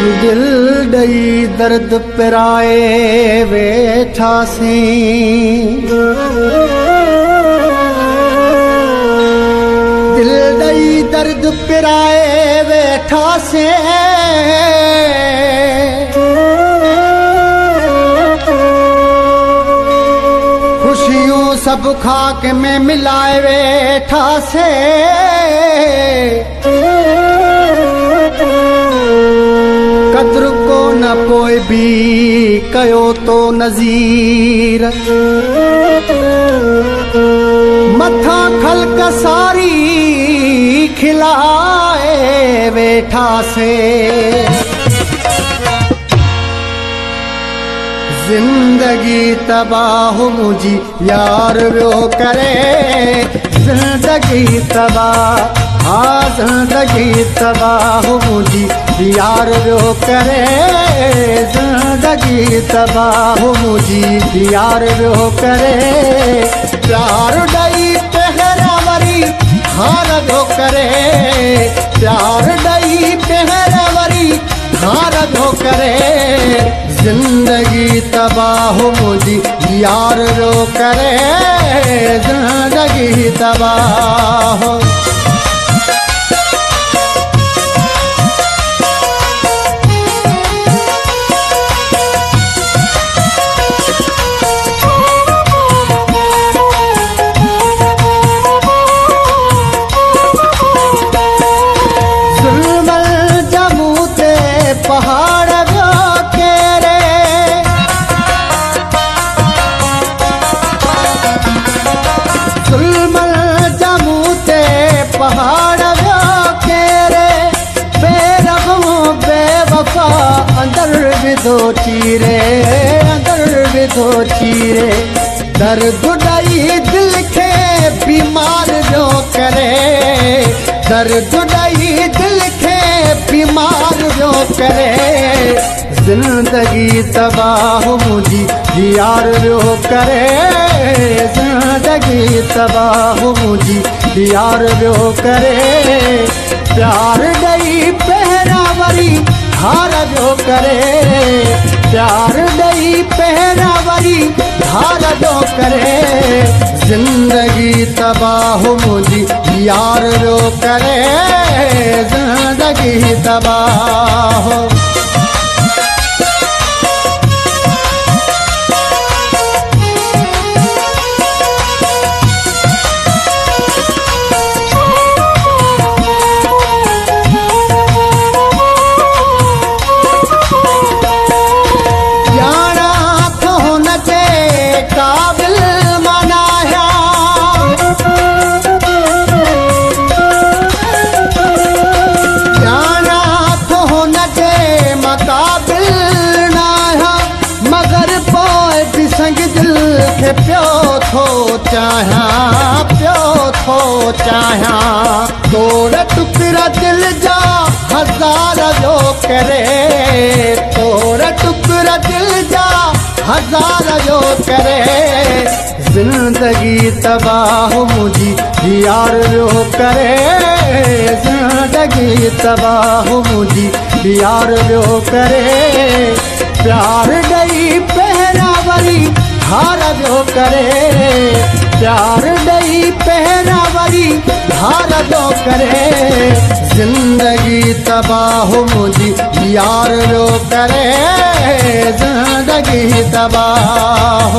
दिल ॾई दर्द पिराए वेठासीं, दिल ॾई दर्द पिराए वेठासीं, खुशियूं सब खाक में मिलाए वेठासीं, कद्र को न कोई भी कयो तो नज़ीर, मथा खल्क सारी खिलाए वेठासीं। जिंदगी तबाह मुझी यार वियो करे, जिंदगी तबाह, हाँ जिंदगी तबाह मुझी यार वियो करे, जिंदगी तबाह मुझी यार वियो करे, प्यार ॾई पहिरा वरी हार वियो करे, प्यार ॾई पहिरा वरी हार वियो करे, जिंदगी तबाह मुझी यार वियो करे, जिंदगी तबाह। पहाड़ जो केरे, सुलमल जमू ते पहाड़ जो केरे, बेरहम बेवफा अंदर विधो चीरे, अंदर विधो चीरे, दर्द ॾई दिल खे बीमार जो करे, दर्द ॾई दिल खे बीमार जो करे, जिंदगी तबाह मुझी यार वियो करे, जिंदगी तबाह मुझी यार वियो करे, प्यार ॾई पहिरा वरी हार वियो करे, प्यार ॾई पहिरा वरी हार वियो करे, जिंदगी तबाह मुझी यार वियो करे, जिंदगी तबाह। प्यो थो चाहियां, प्यो थो चाहियां, तोड़ टुकड़ा दिल जा हजार जो करे, तोड़ टुकड़ा दिल जा हजार जो करे, जिंदगी तबाह मुझी यार वियो करे, जिंदगी तबाह मुझी यार वियो करे, प्यार ॾई पहिरा वरी हार वियो करे, प्यार ॾई पहिरा वरी हार वियो करे, जिंदगी तबाह मुझी यार वियो करे, जिंदगी तबाह।